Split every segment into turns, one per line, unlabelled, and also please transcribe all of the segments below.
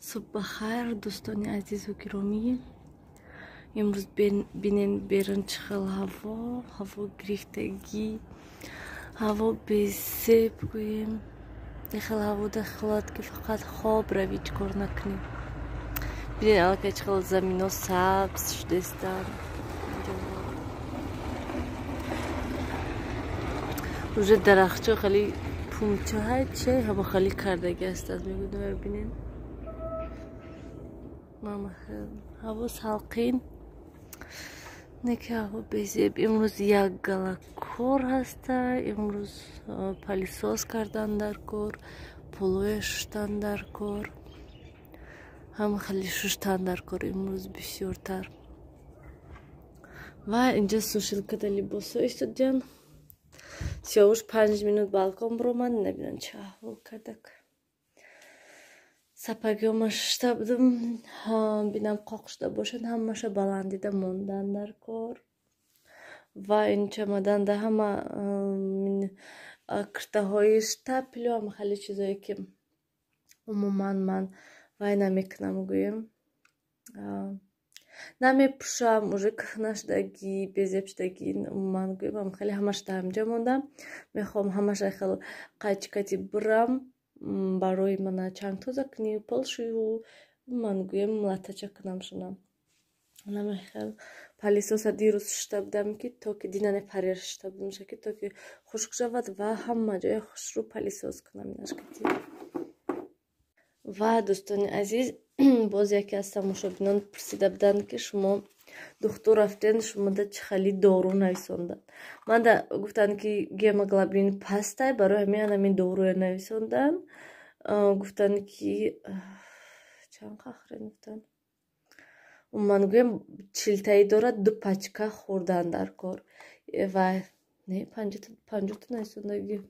صبح خیر دوستان عزیز و گرامی. امروز بینین بیرون چخل هوا گریختگی، هوا بسیب گویم داخل هوا داخلات که فقط خواب روی چکار نکنیم. بینین الان چخل زمین ها سبز شده استن. روز درخچه خیلی پومچه های چه هوا خیلی کردگی است از میگودم. بینین ماما هوا سالقین نکه هوا بزیب. امروز یک گلا کور هسته. امروز پلیساز کردن در کور، پلوی ششتن در کور، هم خیلی ششتن در کور امروز بسیارتر. و اینجا سوشل کده لیباسو اشتدیان سیاوش 5 minut balkon برومد نبینن چه احوال کردک. سپاگیومش شده بودم بینم قاق شده باشد همش بلندیده موندن در کار. و این چمدان ده همه کرته های شده پلو همه خیلی چیزایی که عموما من وای نمیکنم گویم نمیپوشم. موژک نشدگی بیزیب شدگی من گویم هم خیلی همش ده همجا موندم. میخوام همش خیلی قچکتی برم برای من چند تا زکنی پلشوی و من گویم ملتچه کنم شنم. نمیخوام پلیسوس دیروز شده بودم که تا که دینن پریر شده بودم که تا که خشک شود و همه جای خوش رو پلیسوس کنم اینش کتی. و دوستان عزیز باز یکی از تماشابینان پرسیده بودن که شما دکتر رفتین شما ده چه خیلی دارو نویسوندن. من ده گفتن که گیموگلوبین پسته برای همین دارو نویسوندن. گفتن که چند خخرین گفتن من گویم 40 تایی دارد 2 پاچکا خوردن در کار و نه 50 تا نویسوندگی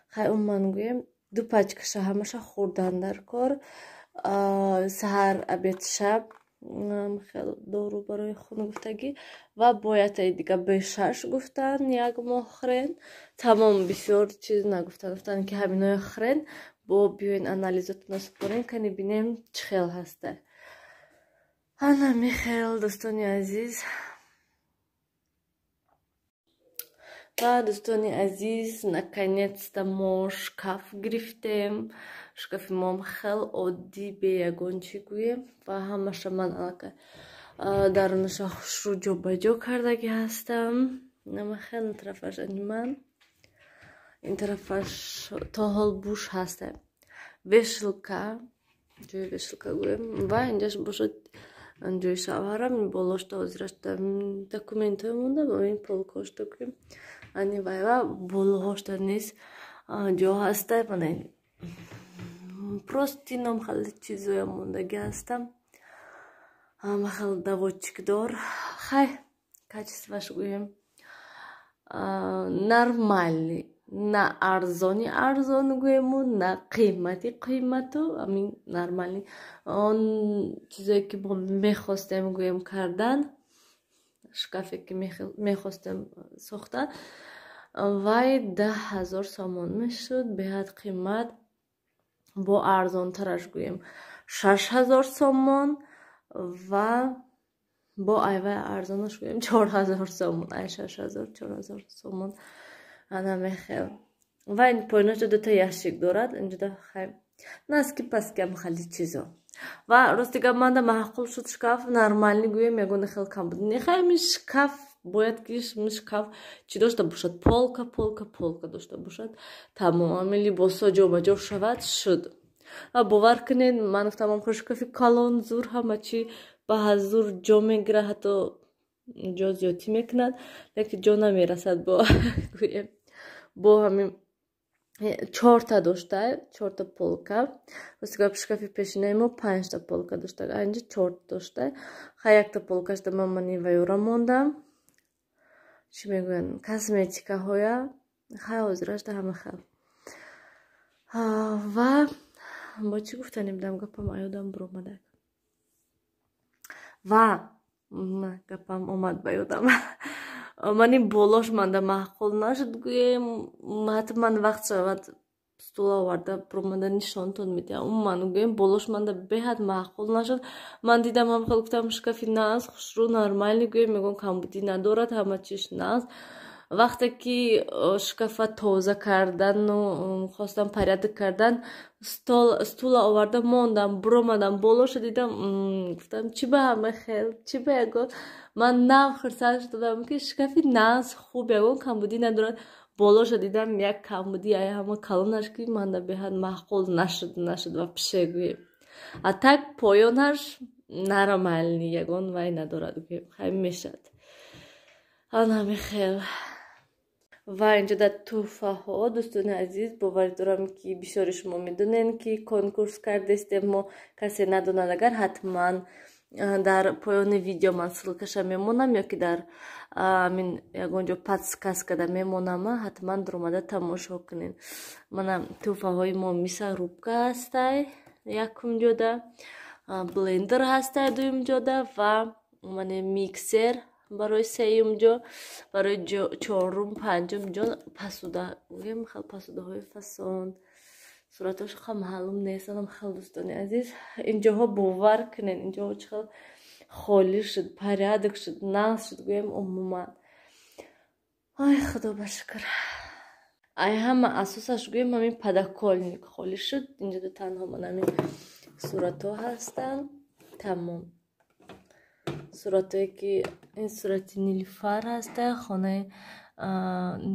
خیلی من گویم 2 پاچکا همش خوردن در کار سحر ابد شب خیلی دارو برای خون گفتگی و باید دیگه به 6 گفتن 1 ماه خورین. تمام بسیار چیز نگفتن. گفتن که همینای خورین با بیاین انالیزاتون سپارین کنی بینیم چه خیلی هسته. انا میخیل دوستانی عزیز و دوستانی عزیز наконец-то ما شکاف گرفتیم. شکاف ما خیلی عادی به یگانچی گویم و همش من الان درونش خوش رو جا بجا کردگی هستم. نما خیلی طرفش من این طرفش تا حال بوش هسته وشلکا جای وشلکا گویم و اینجاش باشد جای شوهرم این بالاش آزیرش دکومنت های مونده با این پولکاش دکویم انی و بالاش در نیست جا هسته. من این پروستی نام خیلی چیزوی موندگی هستم. همه خیلی دوچک دار خیلی کچیسوش گویم نرمالی نه ارزانی گویم نه قیمتو همین نرمالی اون چیزایی که با میخواستم گویم کردن شکافی که میخواستم ساختن و 10,000 سامان میشد به حد قیمت با ارزان ترش گویم 6,000 سامان و با ایوه ارزانش گویم 4,000 سامان 6,000 4,000 سامان انا میخوام. و این پایینش 2 تا یاشیک دارد اینجا ده خیلی نسکی پس کم خیلی چیزا و راستیگه من ده محقول شد شکاف نرمالی گویم یگونه خیلی کم بود. نخواهیم شکاف باید که شکاف چی داشته باشد پولکا داشته باشد تمام لیباسا جا بجا شد. باور کنین من تمام شکافی کالون زور همه چی به حضور جا میگره حتی جا زیادی میکند لیکن جا نمیرسد با همین 4 تا داشته 4 تا پولکا راستیگه شکافی پیشینه ما 5 تا پولکا داشته اینجا 4 داشته خیلی 1 تا پولکاش ده من منی ویورا موندم چی میگوین کاسمتیکا هایا خیلی آزیرش ده همه خیلی و با چی گفتنیم دم گپم ایادم برومده و گپم اومد بیادم من این بالاش من ده محقول نشد گویم حتی من وقت شود стула оварда промада нишонтон медиҳам. Умуман гӯем болош манда беҳад маъқул нашуд. Ман дидам, ҳам хел гуфтам шкафи наст, хушрӯ нормальни гӯем мегӯям камбудӣ надорад, ҳама чиш наст. Вақте ки шкафа тоза кардану хостам порядок кардан, стула оварда мондам, биромадам болоша дидам, гуфтам чӣ ба ҳама хел, чӣ ба ягон. Ман нав хурсанд шудам ки шкафи наст хуб ягон камбудӣ надорад. болоша дидам як камбудӣ ай ҳама калонаш ки манда беҳад маъқул нашуд ва пише гӯем. А так поёнаш нормальни ягон вай надорад гӯем. Ҳамин мешад. Ана мехел. ва инҷо дар тӯҳфаҳо дӯстони азиз боварӣ дорам ки бисёри шумо медонен ки конкурс кардестем мо. Касе надонад агар ҳатман дар поёни видео ман ссилкаша мемонам ё ки дар амин ягонҷо подсказкада мемонам, ҳатман дуромада тамошо кунед. Мана тӯҳфаҳои мо миса рубка ҳастай якумҷода, блендер ҳастай дуюмҷода ва мане миксер барои сеюмҷо, барои чорум панҷумҷо посуда. гӯем хел посудаҳои фасон суратош хам маълум нестам. хел дӯстони азиз инҷоҳо бовар кунед, инҷоҳо чӣ хел холӣ шуд, порядок шуд, нағз шуд гӯем умуман. ай худо ба шукр. ай ҳама асосаш гӯем ҳамин подоконник холӣ шуд. инҷода танҳо ман ҳамин суратҳо ҳастанд. тамом суратое ки ин сурати Нилуфар ҳаста. хонаи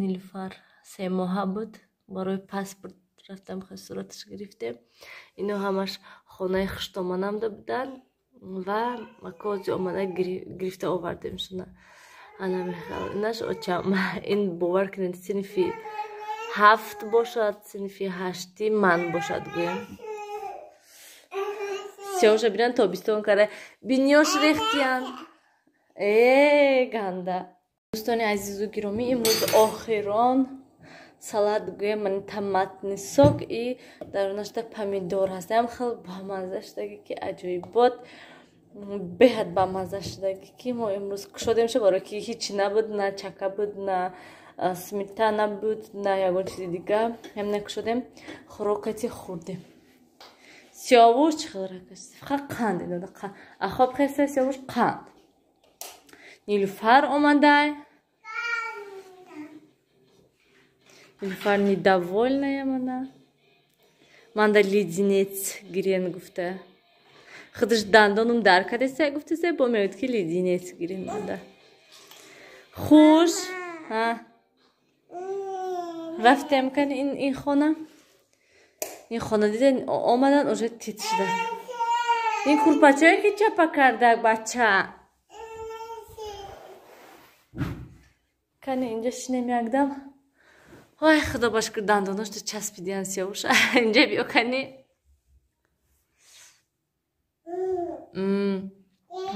Нилуфар 3 моҳа буд. барои паспорт рафтам сураташ гирифтем. ино ҳамаш хонаи хуштоманамда буданд ва маковози омада гирифта овардем шуна. инаш очам. ин бовар кунед синфи 7 бошад, синфи 8 ман бошад гӯем. сиёша бинан тобистон карда бинёш рехтиян. Ганда. дӯстони азизу гиромӣ, имрӯз охирон салат гӯем ман томатни сок и дарунашда помидор ҳаст. ям хел бамаза шудаги ки аҷоибот беҳад бамаза шудаги ки мо имрӯз кушодем ша баро ки ҳичи набуд, на чака буд, на сметана буд, на ягон чизи дига. ҳамна кушодем хӯрокати хӯрдем. сиёвуш чӣ хел ракас фақат қанд инода қанд. ахоб хеста сиёвуш қанд. Нилуфар омадай. Нилуфар недовольная мана. Манда леденец гирен гуфта. худаш дандонум дар кардеса гуфтеса бо меёд ки леденец гирен манда. хуш. рафтем кани ин хона. ин хона диден омадан уже тит шуда. ин курпачае ки чапа кардак бача. кани инҷа шинем якдам. ой худо ба шукр дандоношто часпидиян сиёвуш. инҷа биё кани.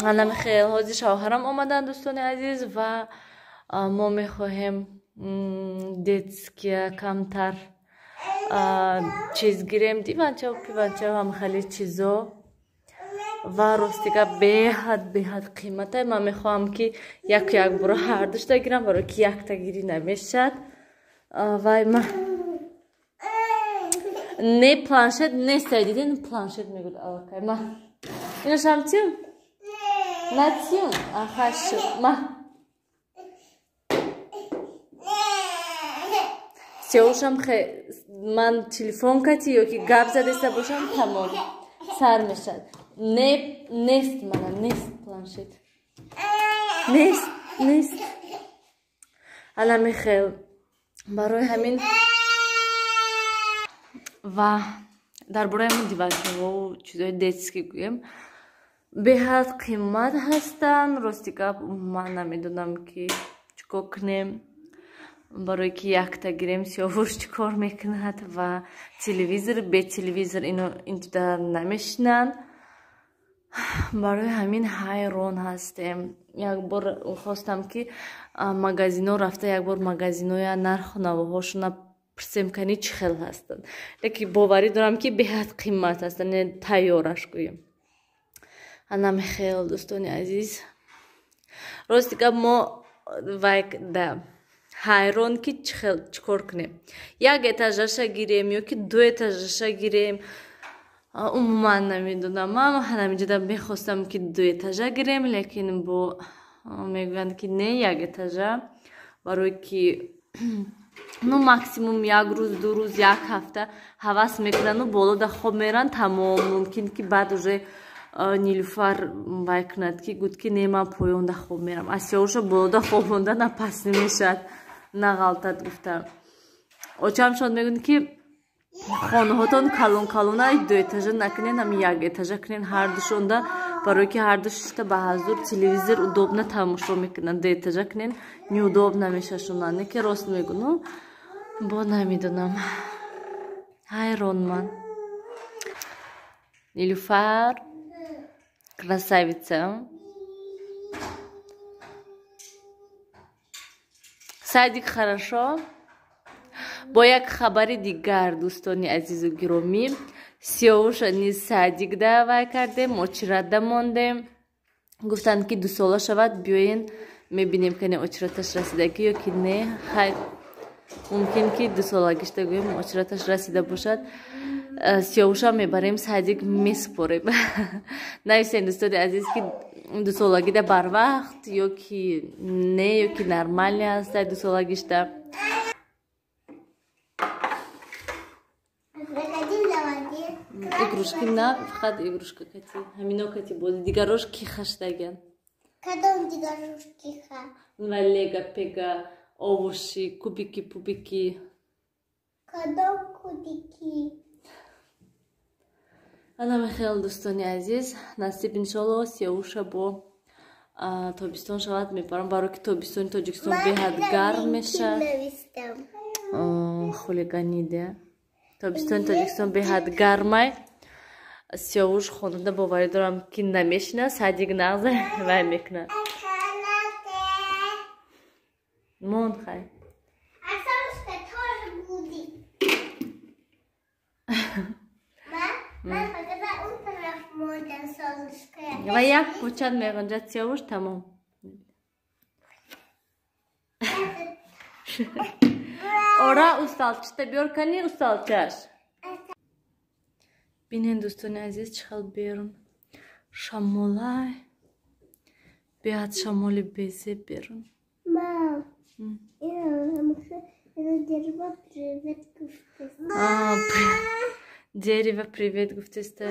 ана мехел ҳозир шавҳарам омадан дӯстони азиз ва мо мехоҳем детския камтар чиз гирем, диванчаву пиванчаву ҳам хеле чизо ва ростига беҳад қиматае. ман мехоҳам ки як бора ҳар душта гирам баро ки якта гирӣ намешад. вай ма не планшет нестай диден планшет мегӯд аллакай ма иношам тиюм натиюм ахашу ма сиёвушам ман телефон кати ёки гап задеста бошам тамом сар мешад. нест мана нест планшет нест ала мехел барои ҳамин ва дар бораи ҳамин диванчаву чизои детски гӯем беҳад қимат ҳастанд. рости гап ман намедонам ки чӣ кор кунем. барое ки якта гирем сиёвуш чӣ кор мекунад ва телевизор бе телевизор ино инҷода намешинанд. барои ҳамин ҳайрон ҳастем. як бор хостам ки магазино рафта як бор магазиноя нарху навоҳошуна пурсем кани чӣ хел ҳастанд. леки боварӣ дорам ки беҳад қимат ҳастанд, не тайёраш гӯем. ана мехел дӯстони азиз рости гап мо ҳайрон ки чӣ кор кунем. Як этажаша гирем ё ки ду этажаша гирем. Умуман намедонам. Ман ҳаминҷода мехостам ки ду этажа гирем, лекин бо мегӯянд ки не як этажа, барое ки максимум як рӯз, ду рӯз, як ҳафта ҳавас мекунанд, болода хоб меранд, тамом. Мумкин ки баъд уже Нилуфар вай кунад ки гуфт ки не ман поёнда хоб мерам. Аз Сиёвуша болода хоб мондан пас намешавад, нағалтад гуфта. Очамшон мегӯянд ки хонаҳотон калон-калона ду этажа накунен, ҳам як этажа кунен ҳардушонда, барое ки ҳарду шишта ба ҳазур телевизор удобна тамошо мекунанд. Ду этажа кунен неудоб намешашонанд. Не ки рост мегӯну, бо намедонам. Ҳайронман. Нилуфар красавица. Садик хорошо. Бо як хабари дигар, дӯстони азизу гиромӣ, Сиёвуша низ Садик даъват кардем, очирада мондем. Гуфтанд ки 2 сола шавад, биёен мебинем кане очираташ расидагӣ ё ки не. Хайр, мумкин ки 2 солагишта гӯем очираташ расида бошад. Сиёвуша мебарем, Садик месупорем. Нависен дӯстони азиз ки 2 солагида барвақт ё ки не, ё ки нормални аста 2 солагишта. Игрушки на, фақат игрушка кати. Ҳамино кати бози. Дигарош ки хаштаган.
Кадом дигарош ки ха?
Ва лега, пега, овоши, кубики, пубики.
Кадом кубики?
Ана мехел дӯстони азиз, насиб иншолло Сиёвуша бо тобистон шавад мебарам, барои ки тобистони Тоҷикистон беҳад гарм мешавад. Хулиганиде. Тобистони Тоҷикистон беҳад гармай. Сиёвуш хонада боварӣ дорам ки намешинад, Садик нағзе вай мекунад. Мон хай. Ва як почат меғунҷад Сиёвуш, тамом. Ора усталчита биёр кани усталчаш. Бинен дӯстони азиз чӣ хел берун шамолай. Беҳад шамоли безеб берун.
Мам, дерево привет гуфтаст.
Дерево привет гуфтаста.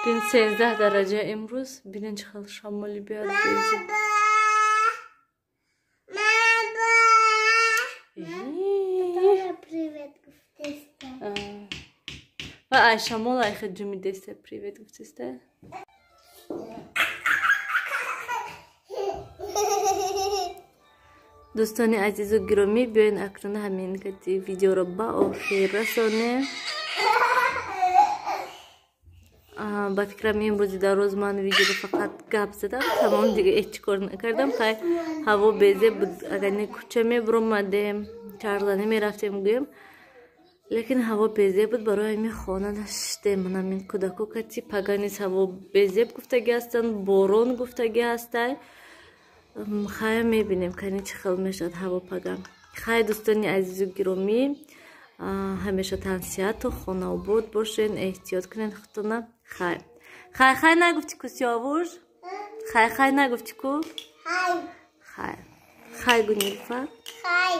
Бин 13 дараҷа имрӯз. Бинен чӣ хел шамоли беҳад безеб.
Привет гуфтаст.
Ва ай шамол ай хаҷуми деста привет гуфтаста. Дӯстони азизу гиромӣ, биёен акнун ҳамин кати видеоро ба охир расонем. Ба фикрам имрӯзи дароз ман видеоро фақат гап задам, тамом дига ҳеҷ кор накардам. Хай ҳаво безеб буд, агар не кӯча мебуромадем, чарзанӣ мерафтем гӯем, лекин ҳаво безеб буд. Барои ҳамин хона даштем. Ҳамин кӯдако кати паганис ҳаво безеб гуфтагӣ ҳастанд, борон гуфтагӣ ҳастай. Хай мебинем кани чӣ хел мешавад ҳаво паган. Хай дӯстони азизу гиромӣ, ҳамеша тансиҳату хонаобод бошен, эҳтиёт кунен худтона. Хай. Хай нагуфти ку Сиёвуш? Хай нагуфти ку? Хай. Хай гу Нилуфар?
Хай.